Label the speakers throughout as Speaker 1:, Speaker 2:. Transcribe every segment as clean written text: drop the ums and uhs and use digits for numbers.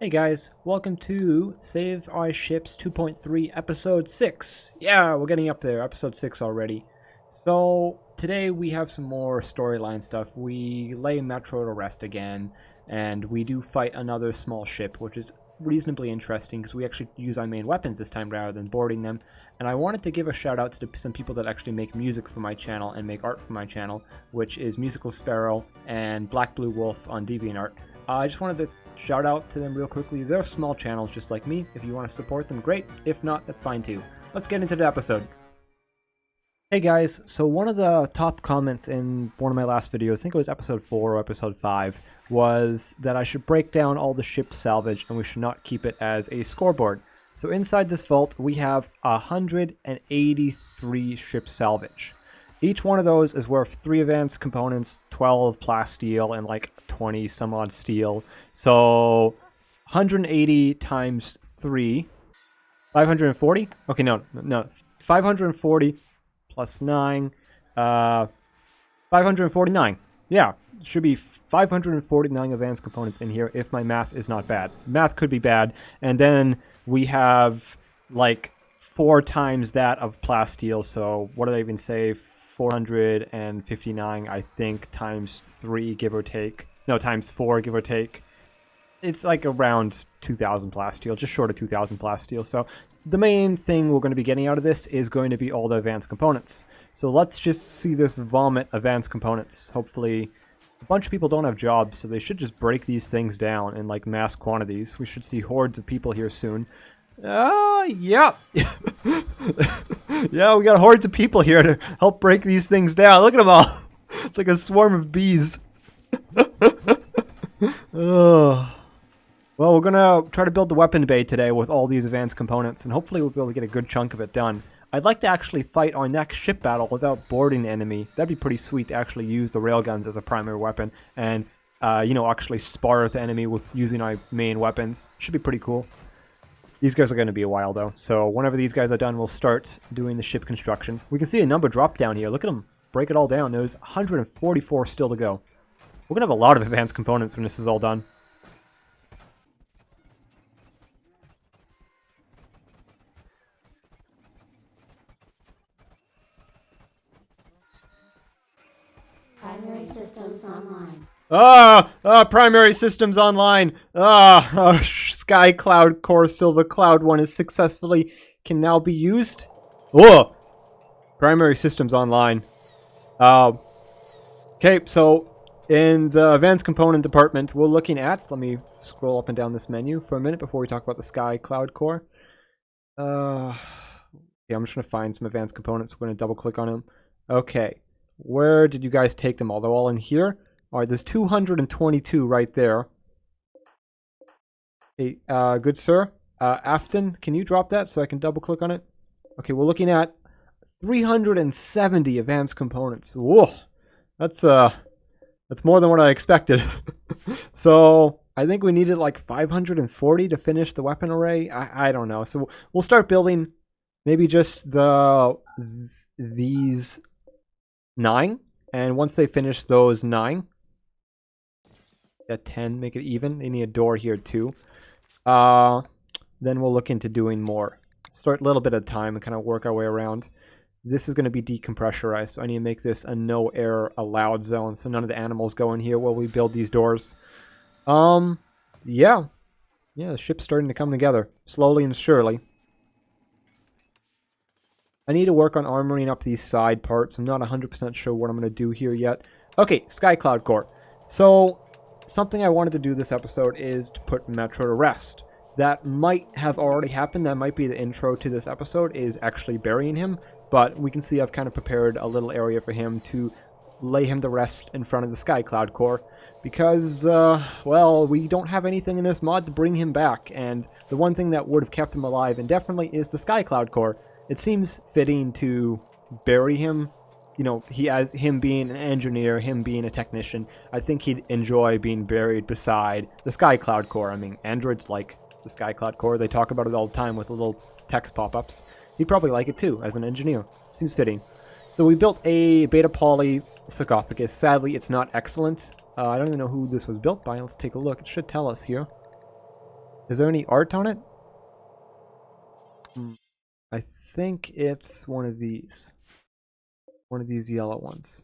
Speaker 1: Hey guys, welcome to Save Our Ships 2.3 Episode 6. Yeah, we're getting up there, Episode 6 already. So, today we have some more storyline stuff. We lay Metro to rest again, and we do fight another small ship, which is reasonably interesting because we actually use our main weapons this time rather than boarding them. And I wanted to give a shout out to some people that actually make music for my channel and make art for my channel, which is Musical Sparrow and Black Blue Wolf on DeviantArt. I just wanted to shout out to them real quickly. They're small channels just like me. If you want to support them, great. If not, that's fine too. Let's get into the episode. Hey guys, so one of the top comments in one of my last videos, I think it was episode 4 or episode 5, was that I should break down all the ship salvage and we should not keep it as a scoreboard. So inside this vault, we have 183 ship salvage. Each one of those is worth 3 advanced components, 12 plasteel, and like 20 some odd steel. So 180 times 3, 540? Okay, no, 540 plus 9, 549. Yeah, it should be 549 advanced components in here if my math is not bad. Math could be bad. And then we have like 4 times that of plasteel, so what did I even say? 459, I think, times 3, give or take. No, times 4, give or take. It's like around 2,000 plasteel, just short of 2,000 plasteel. So the main thing we're going to be getting out of this is going to be all the advanced components. So let's just see this vomit advanced components. Hopefully, a bunch of people don't have jobs, so they should just break these things down in like mass quantities. We should see hordes of people here soon. Yeah. Yeah, we got hordes of people here to help break these things down. Look at them all. It's like a swarm of bees. Oh. Well, we're gonna try to build the weapon bay today with all these advanced components, and hopefully we'll be able to get a good chunk of it done. I'd like to actually fight our next ship battle without boarding the enemy. That'd be pretty sweet to actually use the railguns as a primary weapon and, actually spar with the enemy with using our main weapons. Should be pretty cool. These guys are going to be a while, though. So whenever these guys are done, we'll start doing the ship construction. We can see a number drop down here. Look at them. Break it all down. There's 144 still to go. We're going to have a lot of advanced components when this is all done.
Speaker 2: Primary systems online.
Speaker 1: Primary systems online. Sky Cloud Core, still the Cloud one is successfully, can now be used. Primary systems online. Okay, so in the advanced component department, we're looking at, let me scroll up and down this menu for a minute before we talk about the Sky Cloud Core. Yeah, I'm just going to find some advanced components. We're going to double click on them. Okay, where did you guys take them all? They're all in here. Alright, there's 222 right there. Hey, good sir. Afton, can you drop that so I can double click on it? Okay, we're looking at 370 advanced components. Whoa! That's more than what I expected. So, I think we needed like 540 to finish the weapon array. I don't know. So, we'll start building maybe just these 9. And once they finish those 9, at 10, make it even. They need a door here too. Then we'll look into doing more. Start a little bit at a time and kind of work our way around. This is going to be decompressurized, so I need to make this a no air allowed zone, so none of the animals go in here while we build these doors. Yeah, the ship's starting to come together, slowly and surely. I need to work on armoring up these side parts. I'm not 100% sure what I'm going to do here yet. Okay, Sky Cloud Core. So, something I wanted to do this episode is to put Metro to rest. That might have already happened. That might be the intro to this episode, is actually burying him. But we can see I've kind of prepared a little area for him to lay him to rest in front of the Sky Cloud Core. Because, well, we don't have anything in this mod to bring him back. And the one thing that would have kept him alive indefinitely is the Sky Cloud Core. It seems fitting to bury him. You know, him being an engineer, him being a technician, I think he'd enjoy being buried beside the Sky Cloud Core. I mean, androids like the Sky Cloud Core. They talk about it all the time with little text pop-ups. He'd probably like it too, as an engineer. Seems fitting. So we built a beta poly sarcophagus. Sadly, it's not excellent. I don't even know who this was built by. Let's take a look. It should tell us here. Is there any art on it? I think it's one of these. One of these yellow ones.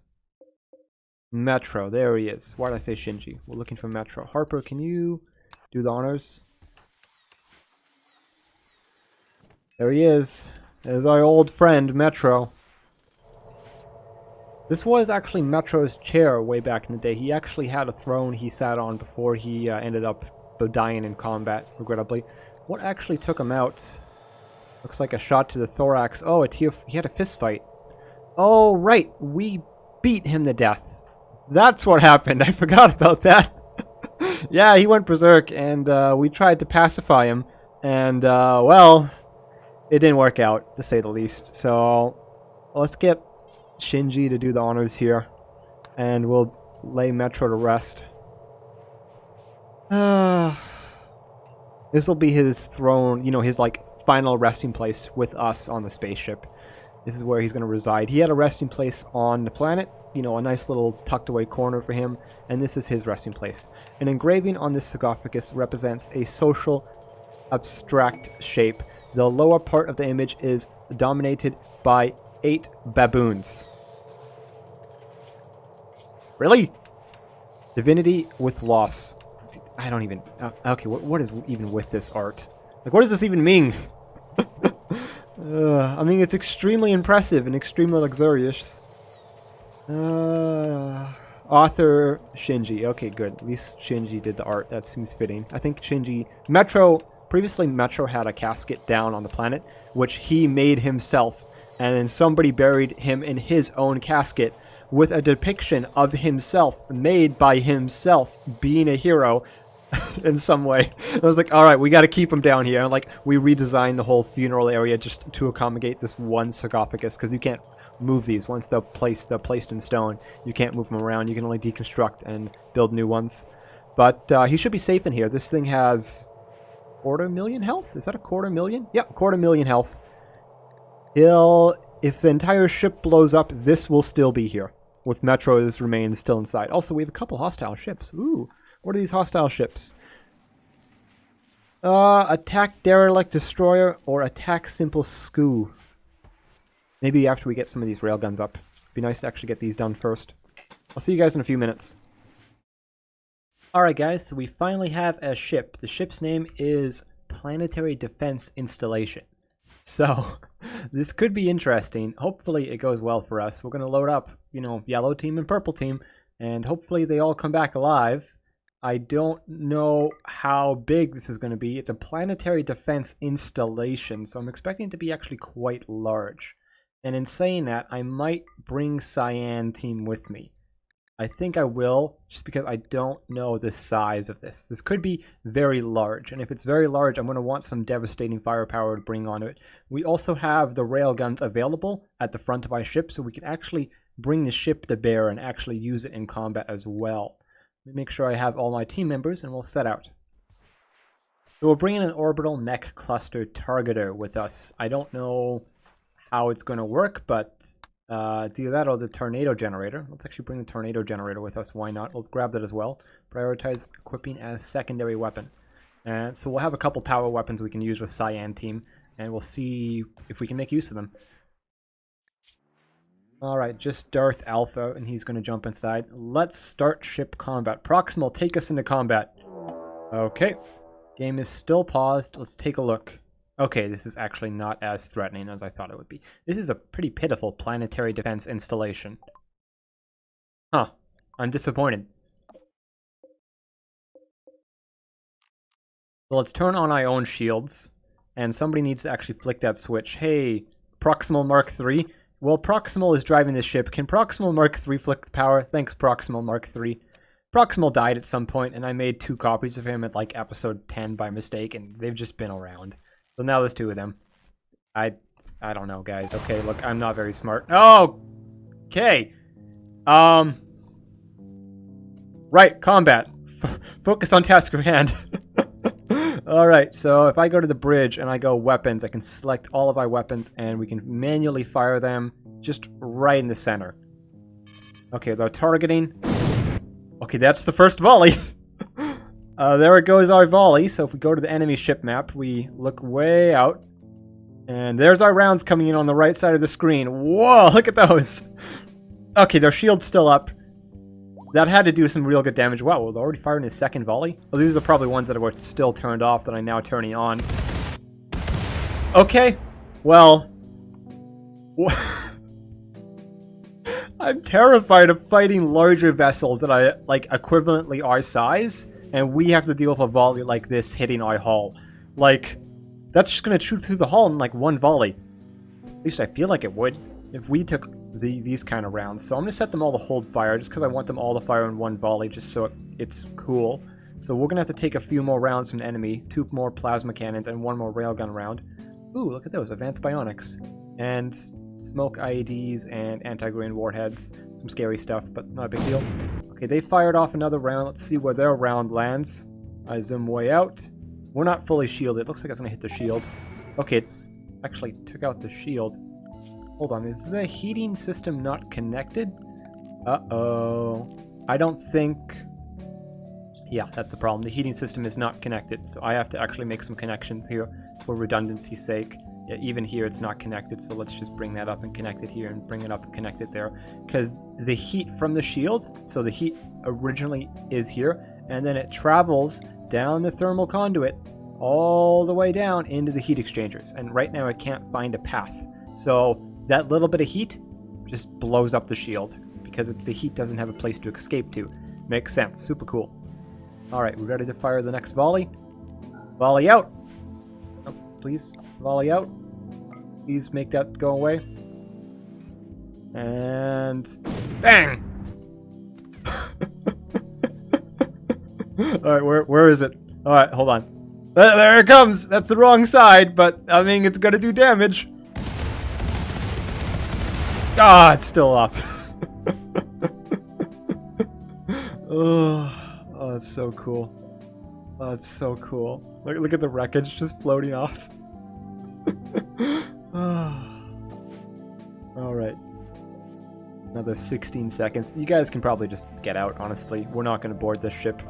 Speaker 1: Metro, there he is. Why did I say Shinji? We're looking for Metro. Harper, can you do the honors? There he is. There's our old friend, Metro. This was actually Metro's chair way back in the day. He actually had a throne he sat on before he ended up dying in combat, regrettably. What actually took him out? Looks like a shot to the thorax. Oh, he had a fist fight. Oh, right. We beat him to death. That's what happened. I forgot about that. Yeah, he went berserk, and we tried to pacify him. And, well, it didn't work out, to say the least. So, let's get Shinji to do the honors here. And we'll lay Metro to rest. This will be his throne, you know, his, like, final resting place with us on the spaceship. This is where he's going to reside. He had a resting place on the planet, you know, a nice little tucked away corner for him, and this is his resting place. An engraving on this sarcophagus represents a social, abstract shape. The lower part of the image is dominated by 8 baboons. Really? Divinity with loss. I don't even... okay, what is even with this art? Like, what does this even mean? I mean, it's extremely impressive and extremely luxurious. Author Shinji. Okay, good. At least Shinji did the art. That seems fitting. I think Shinji... Previously, Metro had a casket down on the planet, which he made himself. And then somebody buried him in his own casket with a depiction of himself, made by himself, being a hero in some way. I was like, alright, we gotta keep him down here. And like, we redesigned the whole funeral area just to accommodate this one sarcophagus, because you can't move these. Once they're placed in stone, you can't move them around. You can only deconstruct and build new ones. But he should be safe in here. This thing has 250,000 health? Is that a 250,000? Yeah, 250,000 health. If the entire ship blows up, this will still be here, with Metro's remains still inside. Also, we have a couple hostile ships. Ooh, what are these hostile ships? Attack derelict destroyer or attack simple scoo. Maybe after we get some of these railguns up. It'd be nice to actually get these done first. I'll see you guys in a few minutes. Alright guys, so we finally have a ship. The ship's name is Planetary Defense Installation. So, this could be interesting. Hopefully it goes well for us. We're going to load up, you know, yellow team and purple team, and hopefully they all come back alive. I don't know how big this is going to be. It's a planetary defense installation, so I'm expecting it to be actually quite large. And in saying that, I might bring Cyan team with me. I think I will, just because I don't know the size of this. This could be very large, and if it's very large, I'm going to want some devastating firepower to bring onto it. We also have the railguns available at the front of our ship, so we can actually bring the ship to bear and actually use it in combat as well. Let me make sure I have all my team members, and we'll set out. So we're bringing an orbital mech cluster targeter with us. I don't know how it's going to work, but it's either that or the tornado generator. Let's actually bring the tornado generator with us. Why not? We'll grab that as well. Prioritize equipping as secondary weapon. And so we'll have a couple power weapons we can use with Cyan team, and we'll see if we can make use of them. Alright, just Darth Alpha, and he's going to jump inside. Let's start ship combat. Proximal, take us into combat. Okay. Game is still paused. Let's take a look. Okay, this is actually not as threatening as I thought it would be. This is a pretty pitiful planetary defense installation. Huh. I'm disappointed. So let's turn on our own shields. And somebody needs to actually flick that switch. Hey, Proximal Mark III. Well, Proximal is driving this ship. Can Proximal Mark III flick the power? Thanks, Proximal Mark III. Proximal died at some point, and I made 2 copies of him at like episode 10 by mistake, and they've just been around. So now there's 2 of them. I don't know, guys. Okay, look, I'm not very smart. Oh! Okay. Right, combat. Focus on task at hand. Alright, so if I go to the bridge and I go weapons, I can select all of our weapons and we can manually fire them just right in the center. Okay, they're targeting. Okay, that's the first volley. There it goes, our volley. So if we go to the enemy ship map, we look way out. And there's our rounds coming in on the right side of the screen. Whoa, look at those. Okay, their shield's still up. That had to do some real good damage. Wow, we're already firing his second volley? Well, these are probably ones that were still turned off that I'm now turning on. Okay, well... I'm terrified of fighting larger vessels that are, like, equivalently our size, and we have to deal with a volley like this hitting our hull. Like, that's just gonna shoot through the hull in, like, one volley. At least I feel like it would, if we took these kind of rounds. So I'm gonna set them all to hold fire, just because I want them all to fire in one volley, just so it's cool. So we're gonna have to take a few more rounds from the enemy, 2 more plasma cannons, and 1 more railgun round. Ooh, look at those, advanced bionics. And smoke IEDs and anti-grain warheads. Some scary stuff, but not a big deal. Okay, they fired off another round. Let's see where their round lands. I zoom way out. We're not fully shielded. It looks like it's gonna hit the shield. Okay, it actually took out the shield. Hold on, is the heating system not connected? Uh-oh. I don't think... Yeah, that's the problem. The heating system is not connected, so I have to actually make some connections here for redundancy's sake. Yeah, even here it's not connected, so let's just bring that up and connect it here and bring it up and connect it there. Because the heat from the shield, so the heat originally is here, and then it travels down the thermal conduit all the way down into the heat exchangers. And right now it can't find a path. So that little bit of heat just blows up the shield because the heat doesn't have a place to escape to. Makes sense. Super cool. Alright, we're ready to fire the next volley. Volley out! Oh, please, volley out. Please make that go away. And... bang! Alright, where is it? Alright, hold on. There it comes! That's the wrong side, but, I mean, it's gonna do damage. Ah, it's still up. Oh, that's so cool. Oh, that's so cool. Look at the wreckage just floating off. Alright. Another 16 seconds. You guys can probably just get out, honestly. We're not going to board this ship.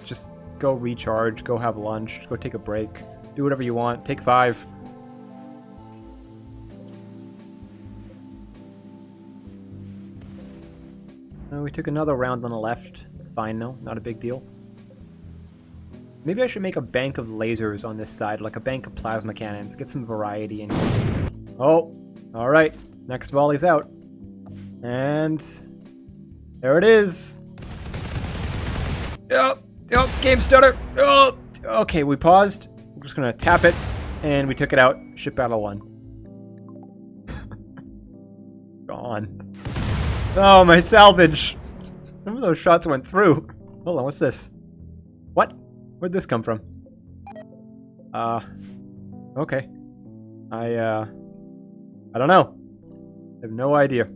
Speaker 1: Just go recharge, go have lunch, go take a break. Do whatever you want. Take 5. We took another round on the left. It's fine though, not a big deal. Maybe I should make a bank of lasers on this side, like a bank of plasma cannons. Get some variety in here. Oh, alright. Next volley's out. And... there it is! Yep, game stutter! Oh, okay, we paused. We're just gonna tap it, and we took it out. Ship battle 1. Gone. Oh, my salvage! Some of those shots went through. Hold on, what's this? What? Where'd this come from? Okay. I don't know. I have no idea.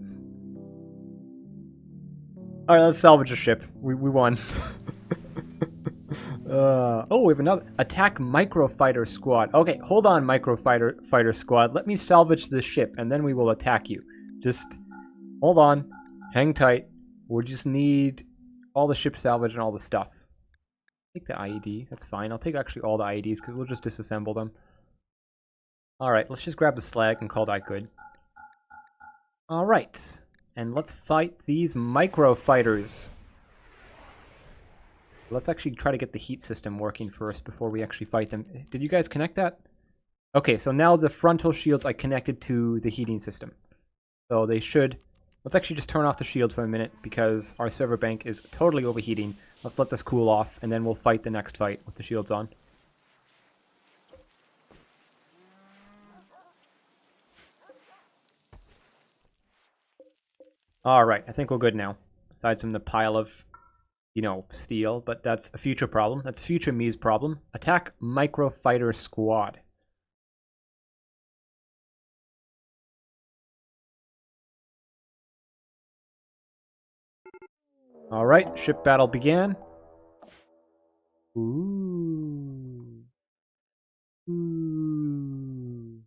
Speaker 1: Alright, let's salvage a ship. We won. Oh, we have another. Attack Microfighter Squad. Okay, hold on, Microfighter Squad. Let me salvage this ship, and then we will attack you. Just hold on. Hang tight. We just need all the ship salvage and all the stuff. Take the IED. That's fine. I'll take actually all the IEDs because we'll just disassemble them. Alright, let's just grab the slag and call that good. Alright. And let's fight these microfighters. Let's actually try to get the heat system working first before we actually fight them. Did you guys connect that? Okay, so now the frontal shields are connected to the heating system. So they should... Let's actually just turn off the shield for a minute because our server bank is totally overheating. Let's let this cool off and then we'll fight the next fight with the shields on. Alright, I think we're good now. Aside from the pile of, you know, steel, but that's a future problem. That's future me's problem. Attack Microfighter Squad. Alright, ship battle began. Ooh. Ooh.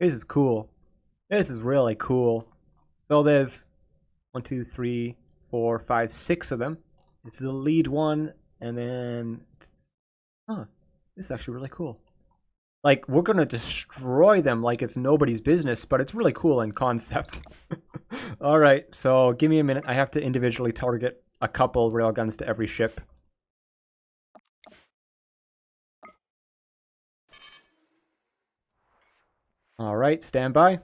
Speaker 1: This is cool. This is really cool. So there's 1, 2, 3, 4, 5, 6 of them. This is the lead one. And then... Huh. This is actually really cool. Like, we're going to destroy them like it's nobody's business, but it's really cool in concept. Alright, so give me a minute. I have to individually target a couple railguns to every ship. Alright, stand by.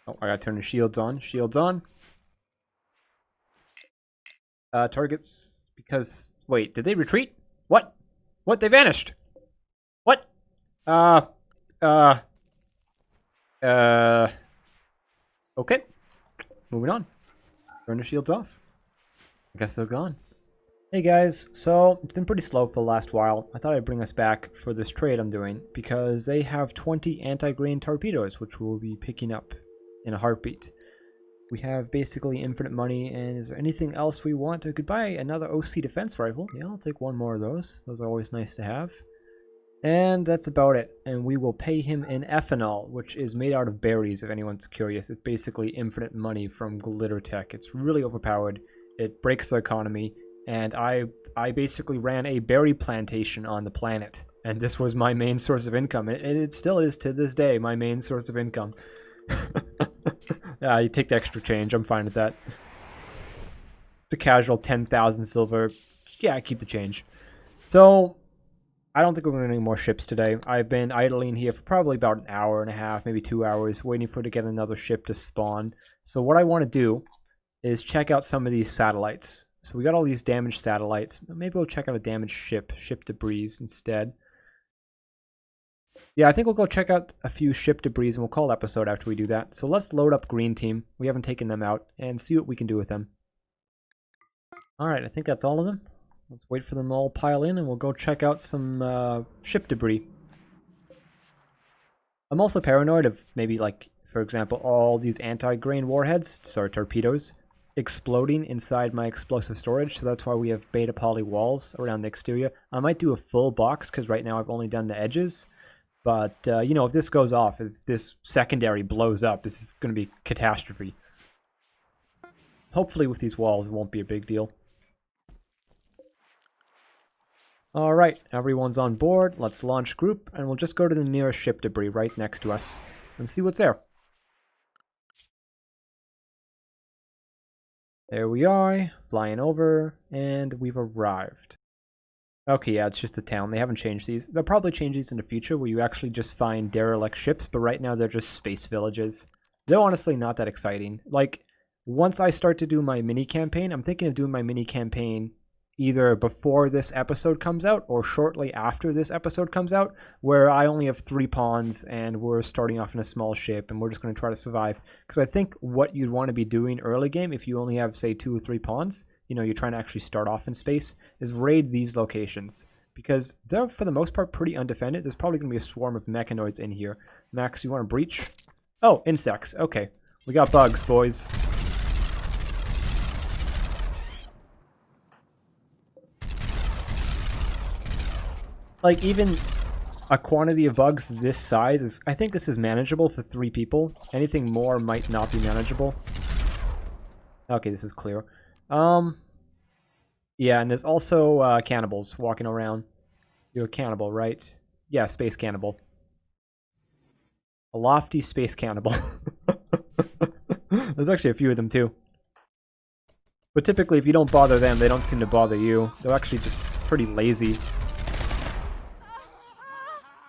Speaker 1: Oh, I gotta turn the shields on. Shields on. Targets, because... Wait, did they retreat? What? What? They vanished! What? Okay. Moving on. Turn the shields off. I guess they're gone. Hey guys, so it's been pretty slow for the last while. I thought I'd bring us back for this trade I'm doing, because they have 20 anti-grain torpedoes, which we'll be picking up in a heartbeat. We have basically infinite money, and is there anything else we want? I could buy another OC defense rifle. Yeah, I'll take one more of those. Those are always nice to have. And that's about it. And we will pay him in ethanol, which is made out of berries, if anyone's curious. It's basically infinite money from Glitter Tech. It's really overpowered. It breaks the economy. And I basically ran a berry plantation on the planet. And this was my main source of income. It still is to this day my main source of income. Yeah, you take the extra change. I'm fine with that. The casual 10,000 silver. Yeah, I keep the change. So, I don't think we're going to need more ships today. I've been idling here for probably about an hour and a half, maybe 2 hours, waiting for to get another ship to spawn. So what I want to do is check out some of these satellites. So we got all these damaged satellites. Maybe we'll check out a damaged ship debris instead. Yeah, I think we'll go check out a few ship debris and we'll call the episode after we do that. So let's load up Green Team. We haven't taken them out and see what we can do with them. Alright, I think that's all of them. Let's wait for them all pile in and we'll go check out some ship debris. I'm also paranoid of maybe, like, for example, all these anti-grain warheads, sorry, torpedoes, exploding inside my explosive storage. So that's why we have beta poly walls around the exterior. I might do a full box because right now I've only done the edges. But, you know, if this goes off, if this secondary blows up, this is going to be catastrophe. Hopefully with these walls it won't be a big deal. Alright, everyone's on board. Let's launch group, and we'll just go to the nearest ship debris right next to us and see what's there. There we are, flying over, and we've arrived. Okay, yeah, it's just a town. They haven't changed these. They'll probably change these in the future where you actually just find derelict ships, but right now they're just space villages. They're honestly not that exciting. Like, once I start to do my mini campaign, I'm thinking of doing my mini campaign either before this episode comes out or shortly after this episode comes out, where I only have 3 pawns and we're starting off in a small ship and we're just going to try to survive. Because I think what you'd want to be doing early game, if you only have, say, 2 or 3 pawns, you know, you're trying to actually start off in space, is raid these locations. Because they're, for the most part, pretty undefended. There's probably going to be a swarm of mechanoids in here. Max, you want to breach? Oh, insects. Okay. We got bugs, boys. Like, even a quantity of bugs this size is... I think this is manageable for 3 people. Anything more might not be manageable. Okay, this is clear. Yeah, and there's also cannibals walking around. You're a cannibal, right? Yeah, space cannibal. A lofty space cannibal. There's actually a few of them, too. But typically, if you don't bother them, they don't seem to bother you. They're actually just pretty lazy.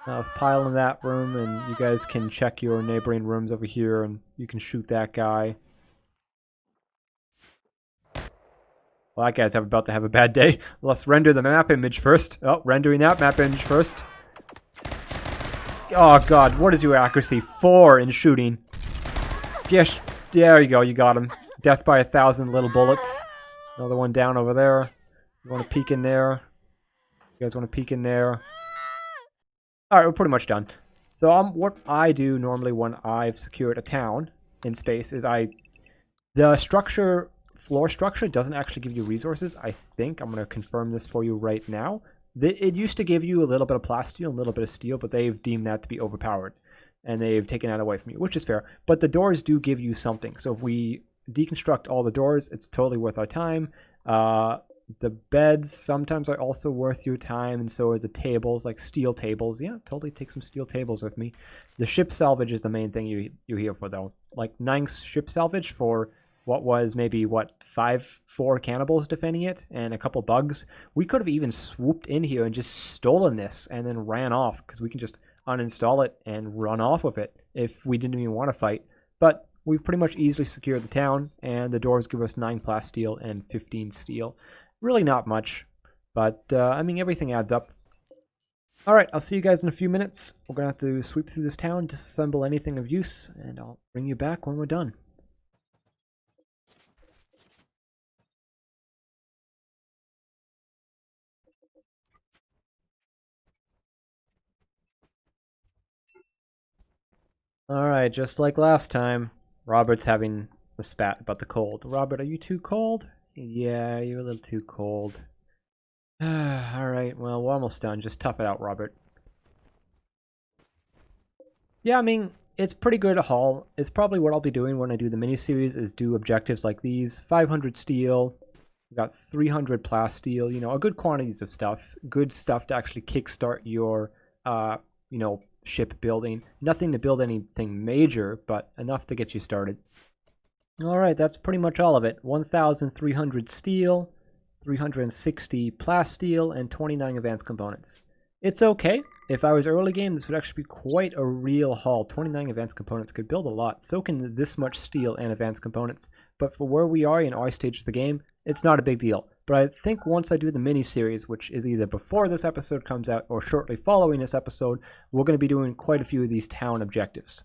Speaker 1: Now let's pile in that room, and you guys can check your neighboring rooms over here, and you can shoot that guy. Well, that guy's about to have a bad day. Let's render the map image first. Oh, rendering that map image first. Oh, God. What is your accuracy? 4 in shooting. Yes. There you go. You got him. Death by 1,000 little bullets. Another one down over there. You want to peek in there? You guys want to peek in there? Alright, we're pretty much done. So, what I do normally when I've secured a town in space is the structure... floor structure doesn't actually give you resources, I think. I'm going to confirm this for you right now. It used to give you a little bit of plasteel, a little bit of steel, but they've deemed that to be overpowered. And they've taken that away from you, which is fair. But the doors do give you something. So if we deconstruct all the doors, it's totally worth our time. The beds sometimes are also worth your time, and so are the tables, like steel tables. Yeah, totally take some steel tables with me. The ship salvage is the main thing you're here for, though. Like 9 ship salvage for what was maybe, 4 cannibals defending it and a couple bugs. We could have even swooped in here and just stolen this and then ran off, because we can just uninstall it and run off with it if we didn't even want to fight. But we've pretty much easily secured the town, and the doors give us 9 plasteel and 15 steel. Really not much, but I mean, everything adds up. Alright, I'll see you guys in a few minutes. We're going to have to sweep through this town, disassemble anything of use, and I'll bring you back when we're done. Alright, just like last time, Robert's having a spat about the cold. Robert, are you too cold? Yeah, you're a little too cold. Alright, well, we're almost done. Just tough it out, Robert. Yeah, I mean, it's pretty good a haul. It's probably what I'll be doing when I do the mini-series, is do objectives like these. 500 steel, we got 300 plasteel, you know, a good quantities of stuff. Good stuff to actually kickstart your, you know, ship building. Nothing to build anything major, but enough to get you started. Alright, that's pretty much all of it. 1,300 steel, 360 plasteel, and 29 advanced components. It's okay. If I was early game, this would actually be quite a real haul. 29 advanced components could build a lot. So can this much steel and advanced components. But for where we are in our stage of the game, it's not a big deal. But I think once I do the mini-series, which is either before this episode comes out or shortly following this episode, we're going to be doing quite a few of these town objectives.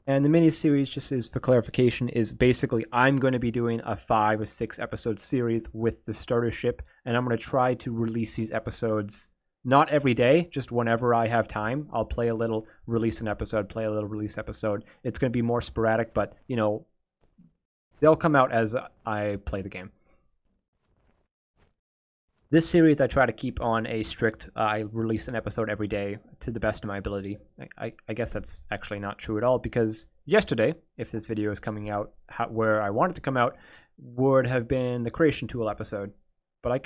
Speaker 1: And the mini-series, just as for clarification, is basically I'm going to be doing a 5 or 6 episode series with the starter ship, and I'm going to try to release these episodes not every day, just whenever I have time. I'll play a little, release an episode, play a little, release episode. It's going to be more sporadic, but, you know, they'll come out as I play the game. This series I try to keep on a strict, I release an episode every day to the best of my ability. I guess that's actually not true at all, because yesterday, if this video is coming out where I want it to come out, would have been the Creation Tool episode. But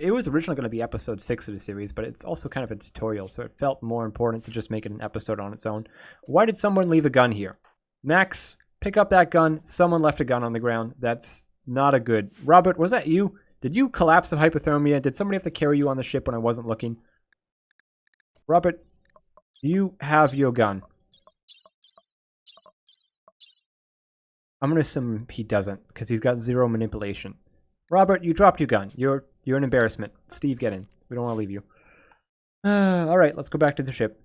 Speaker 1: it was originally going to be episode 6 of the series, but it's also kind of a tutorial, so it felt more important to just make it an episode on its own. Why did someone leave a gun here? Max, pick up that gun. Someone left a gun on the ground. That's not a good... Robert, was that you? Did you collapse of hypothermia? Did somebody have to carry you on the ship when I wasn't looking? Robert, do you have your gun? I'm going to assume he doesn't, because he's got 0 manipulation. Robert, you dropped your gun. You're an embarrassment. Steve, get in. We don't want to leave you. Alright, let's go back to the ship.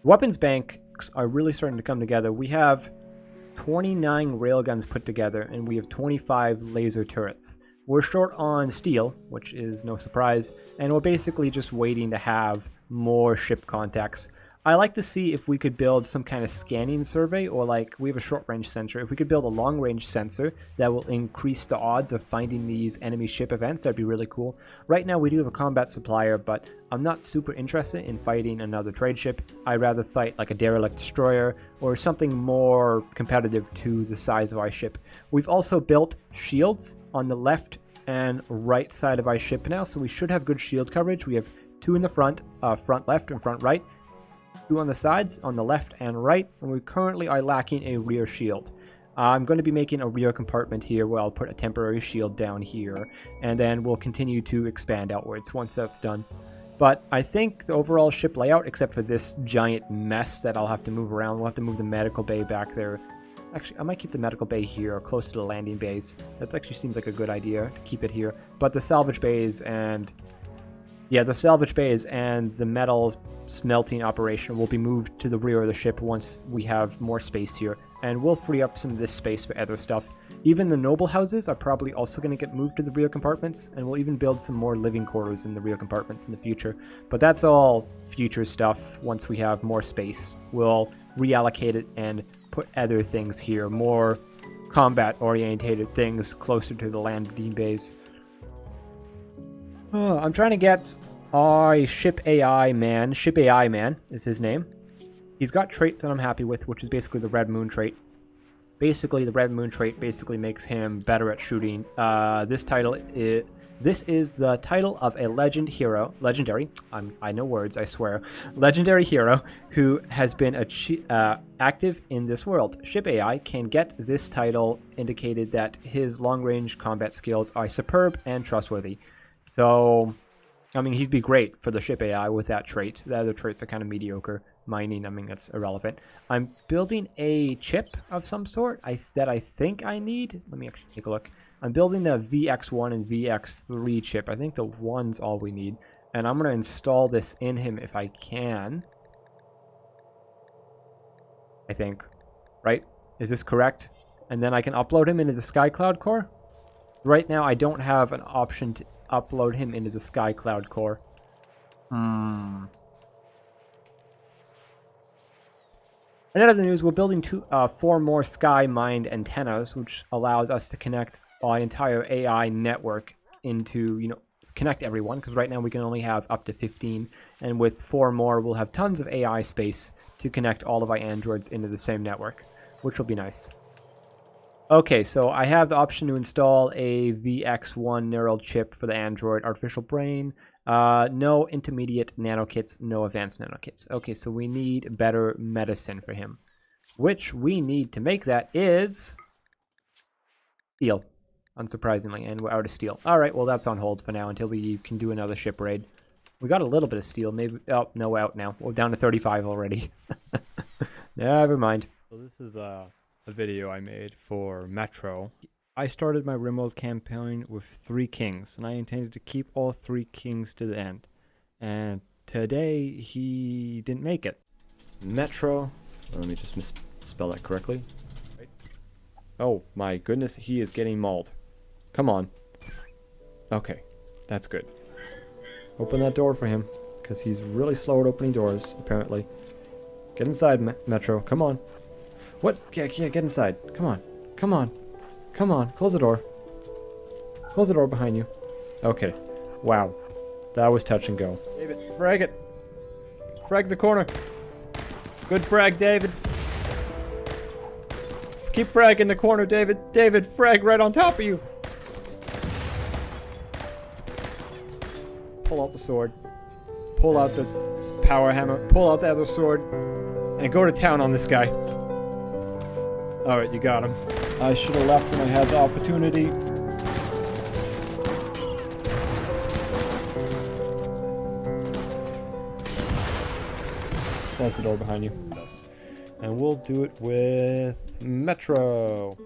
Speaker 1: Weapons banks are really starting to come together. We have 29 railguns put together, and we have 25 laser turrets. We're short on steel, which is no surprise, and we're basically just waiting to have more ship contacts. I like to see if we could build some kind of scanning survey, or like, we have a short-range sensor. If we could build a long-range sensor that will increase the odds of finding these enemy ship events, that'd be really cool. Right now we do have a combat supplier, but I'm not super interested in fighting another trade ship. I'd rather fight like a derelict destroyer, or something more competitive to the size of our ship. We've also built shields on the left and right side of our ship now, so we should have good shield coverage. We have 2 in the front, front left and front right. 2 on the sides, on the left and right, and we currently are lacking a rear shield. I'm going to be making a rear compartment here where I'll put a temporary shield down here, and then we'll continue to expand outwards once that's done. But I think the overall ship layout, except for this giant mess that I'll have to move around, we'll have to move the medical bay back there. Actually, I might keep the medical bay here, close to the landing bays. That actually seems like a good idea to keep it here. But the salvage bays and... yeah, the salvage bays and the metal smelting operation will be moved to the rear of the ship once we have more space here, and we'll free up some of this space for other stuff. Even the noble houses are probably also going to get moved to the rear compartments, and we'll even build some more living quarters in the rear compartments in the future. But that's all future stuff. Once we have more space, we'll reallocate it and put other things here, more combat-orientated things closer to the landing bays. I'm trying to get our Ship AI Man is his name, He's got traits that I'm happy with, which is basically the Red Moon trait. Basically, the Red Moon trait basically makes him better at shooting. This is the title of a legendary, I know words, I swear, legendary hero who has been active in this world. Ship AI can get this title indicated that his long-range combat skills are superb and trustworthy. So, I mean, he'd be great for the ship AI with that trait. The other traits are kind of mediocre. Mining, I mean, that's irrelevant. I'm building a chip of some sort that I think I need. Let me actually take a look. I'm building the VX1 and VX3 chip. I think the 1's all we need. And I'm going to install this in him if I can. I think. Right? Is this correct? And then I can upload him into the SkyCloud core? Right now, I don't have an option to upload him into the SkyCloud core. In other news, we're building 4 more Sky Mind antennas, which allows us to connect our entire AI network into, connect everyone, because right now we can only have up to 15, and with 4 more, we'll have tons of AI space to connect all of our androids into the same network, which will be nice. Okay, so I have the option to install a VX1 neural chip for the Android artificial brain. No intermediate nanokits, no advanced nanokits. Okay, so we need better medicine for him. Which we need to make that is steel, unsurprisingly, and we're out of steel. Alright, well that's on hold for now until we can do another ship raid. We got a little bit of steel, maybe. Oh, no, we're out now. We're down to 35 already. Never mind. So this is a video I made for Metro. I started my Rimworld campaign with 3 kings, and I intended to keep all 3 kings to the end. And today, he didn't make it. Metro, let me just spell that correctly. Oh my goodness, he is getting mauled. Come on. Okay, that's good. Open that door for him, because he's really slow at opening doors, apparently. Get inside, Metro, come on. What? Yeah, get inside. Come on. Come on. Come on. Close the door. Close the door behind you. Okay. Wow. That was touch and go. David, frag it. Frag the corner. Good frag, David. Keep fragging the corner, David. David, frag right on top of you. Pull out the sword. Pull out the power hammer. Pull out the other sword. And go to town on this guy. Alright, you got him. I should have left when I had the opportunity. Close the door behind you. And we'll do it with Metro.